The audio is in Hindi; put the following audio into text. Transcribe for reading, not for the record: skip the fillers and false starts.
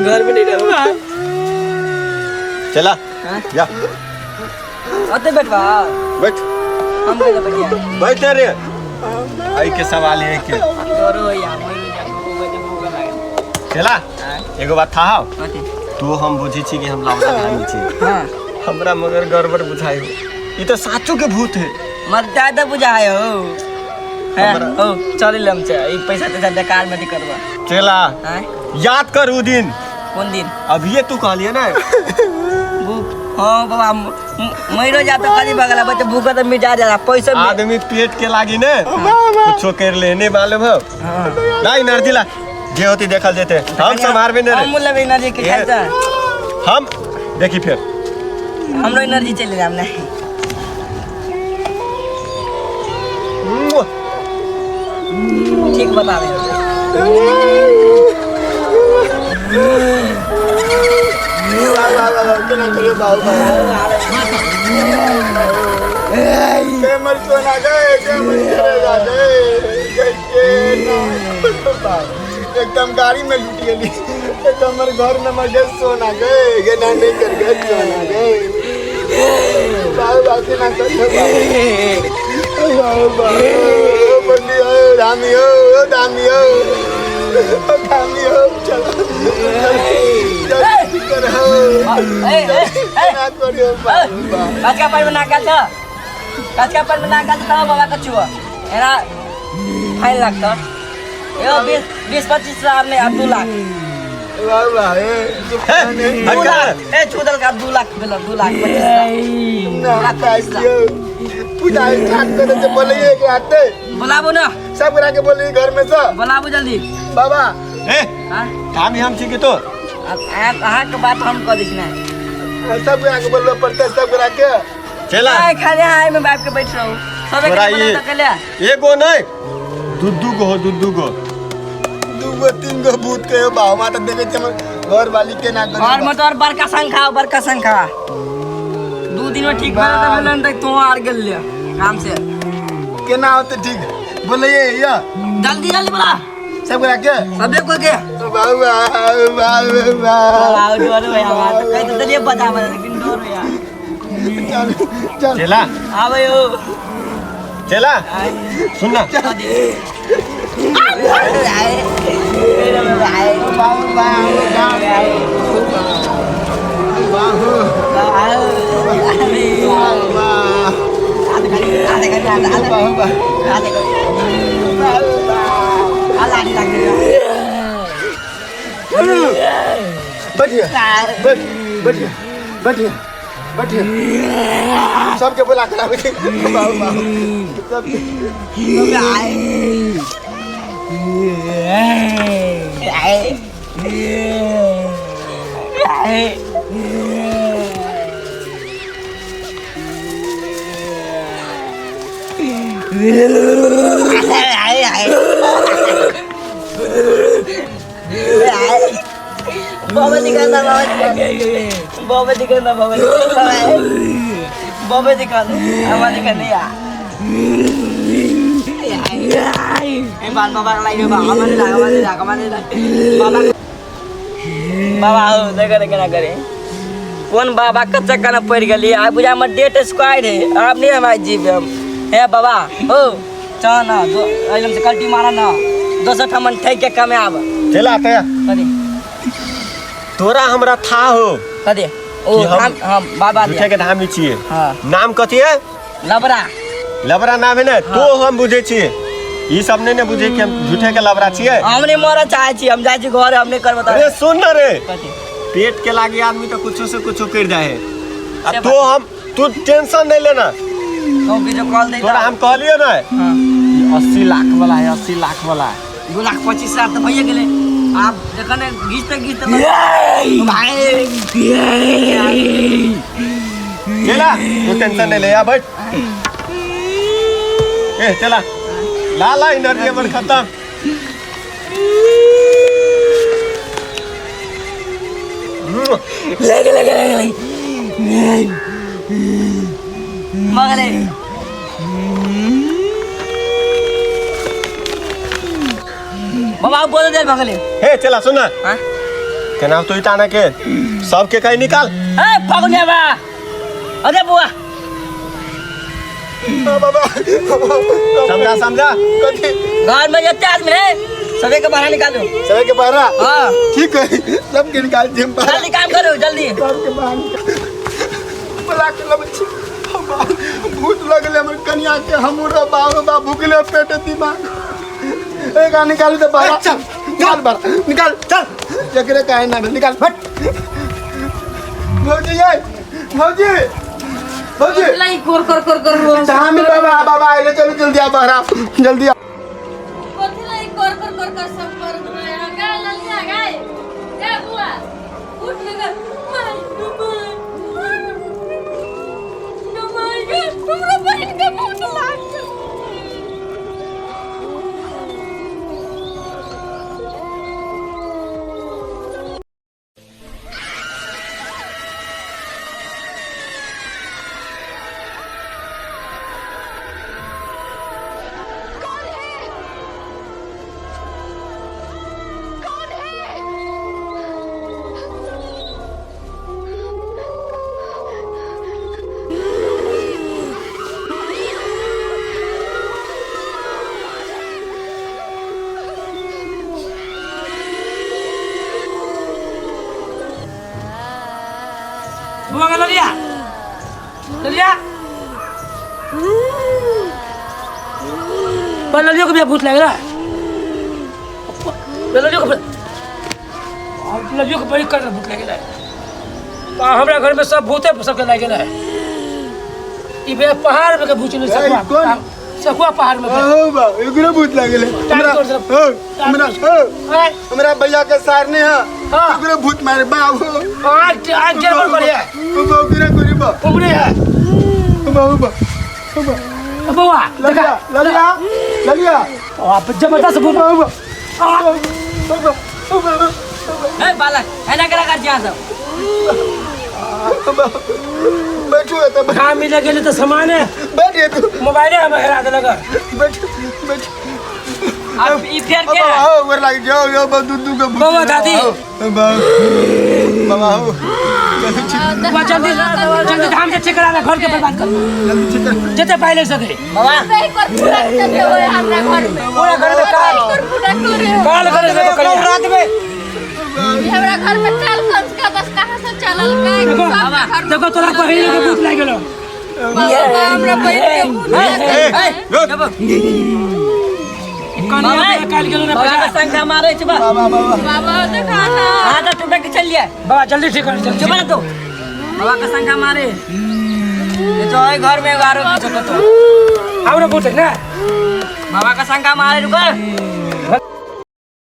घर में नहीं रहूँगा। चला जा आते बैठवा बैठ हम बैठ बैठ बैठ रे आई के सवाल है के डरो यार मर जाबो बजे भूख लागे चला एगो बात था कथि तू हम बुझी छी कि हम लावता धानी छी हां हमरा मगर गड़बड़ बुझाई हो ई तो साचो के भूत है मत ज्यादा बुझाए हो है ओ चल लम छ ई पैसा ते बेकार में करवा चला हैं याद कर उ दिन कौन दिन अभी तू कहलिए ना हां बाबा मरो जा तो खाली बगला बच्चे भूख तो मिटा जाला पैसा आदमी पेट के लागी ने कुछो कर लेने मालूम हो हां ना एनर्जी ला जे होती देखल जेते हम संभारबे ने हम मुल्ला एनर्जी के खाइता हम देखी फिर हमरो एनर्जी चले जाम ना ठीक बता दे एकदम गाड़ी में लूट गई एकदम हमारे घर में मजे सोना गए गेना नहीं कर गए सोना गए बाबू बाकी ना कर बाबू बंदी हो रामी हो दामी हो दामी हो चलो कर हो ना करियो काचका पर बना का छ काचका पर बना का छ बाबा का छुआ एना फाइन लागत यो 20-25 हजार ने 2 लाख बाबा ए छुदल का 2 लाख बेला 2 लाख 25 ना काटियो पूजा स्टार्ट करे से बोले के आते बुलाबो ना सब करा के बोले घर में से बुलाबो जल्दी बाबा ए हां काम हम छी के तो अहाँ के बात हम कह दिस ना सब करा के बोलबे पड़ते सब करा के चला ए खाली आए में बाप के बैठ रहू सब तोरा के ये बोला त कले एगो नहीं दुदू गो हो दुदू गो दूगो तीन गो भूत के बाबा माता देखे छ घर वाली के ना और मोटर बड़का संख्या 2 दिन में ठीक भला त बोलन त तू हार गेल ले काम से केना होते ठीक बोले या जल्दी बोला सब करा के सबे को के बाबा बाबा आओ डोर में हमार त कह तो चलिए बता लेकिन डोर यार चल चल चला आवे हो चला सुन ना बैठिए सबके बोला करा सब बाबा दिखाना हमारे दिखाने यार बाल बाबा लाइए बाबा हो देखे ना करे कौन बाबा का चक्कर में पड़ गई आ बुझा में डेट स्क्वायर है आप नहीं हमारे जीव हम है बाबा हो चल ना एकदम से कल्टी मारा ना 200 ठमन ठेक के कमे आब चला ते कदे तोरा हमरा था हो कदे ओ हम बाबा झूठे के धामी छिए हां नाम कथि है लबरा नाम है ना तो हम बुझे छिए ई सब नहीं ने बुझे कि हम झूठे के लबरा छिए हमने मरा चाहे छी हम जाय छी घर हमने कर बता अरे सुन ना रे कथि पेट के लागी आदमी तो कुछ से कुछ कर जाए है तो हम तू टेंशन नहीं लेना तो भी जो कॉल दे तोरा हम कहलियो ना हां 80 लाख वाला है 80 लाख वाला है 2,25,000 तो भैया गेले आप देखने गीत भाई चला तू टेंशन नहीं ले आ बैठ ए चला ला एनर्जी अपन खत्म लगे मगले बाबा बोल दे मगले हे चला सुन ना हां केना तो इताना के सबके कहीं निकाल ए फगुने बा अरे बुआ बाबा समझा समझा कथी घर में जितने आदमी है सभी के बाहर निकालो सभी के बाहर हाँ ठीक है सबके निकाल दिए बाहर जल्दी काम करो जल्दी सबके बाहर बुला के लब भूत लगले हमर कन्या के हमरा बाबा भूखले पेट दिमाग एक आ निकाल दे बाहर चल निकाल बाहर निकाल चल एकरे काहे ना निकाल फट भौजी ये भौजी भौजी लाई कोर धामी बाबा बाबा आइले चलो जल्दी आ बाहर जल्दी आ कोथलाई कर सब कर गया गाय ललिया गाय ए बुआ उठ लगा माय तुमरा बहन के भूत लाग बुआ का ललिया ललिया पर ललिया को भी भूत लग रहा है ललिया को बड़ी कर भूत लग रहा है तो हमारे घर में सब भूते सबके लग रहा है ये बे पहाड़ में के भूत नहीं सकवा सकवा पहाड़ में ओ बा एकरे भूत लागले हमरा भैया के सारने है एकरे भूत मारे बाबू आज जेबर बढ़िया ओ बा एकरे कोरी बा उमरे है बाबू बुआ ललिया ललिया ललिया आप जबरदस्त भूत बाबू ए बालक है ना करा कर जा सब बैठो तो काम मिले गेले तो सामान है बैठिए तू मोबाइल है मेरा दे लगा बैठ बैठ अब ई फेर के बाबा ऊपर लग जाओ यो दूध का बाबा दादी बाबा जल्दी जल्दी धाम से चेक करा घर के बर्बाद कर जते पहले सके बाबा नहीं कर पूरा करते हो हमरा घर में पूरा घर में काल काल करे से कल रात में हमरा घर में काल कंस का दस कहां से चलल का देखो तोरा पहले के भूत लाग गेलो हमरा बहन के भूत कनिया काल गेलो ना बाबा संख्या मारे छ बा बाबा देखा ना आधा टूटा के चल लिया बाबा जल्दी ठीक कर चल बना तो बाबा का संख्या मारे ये तो है घर में गारो की तो हमरा भूत है ना बाबा का संख्या मारे रुको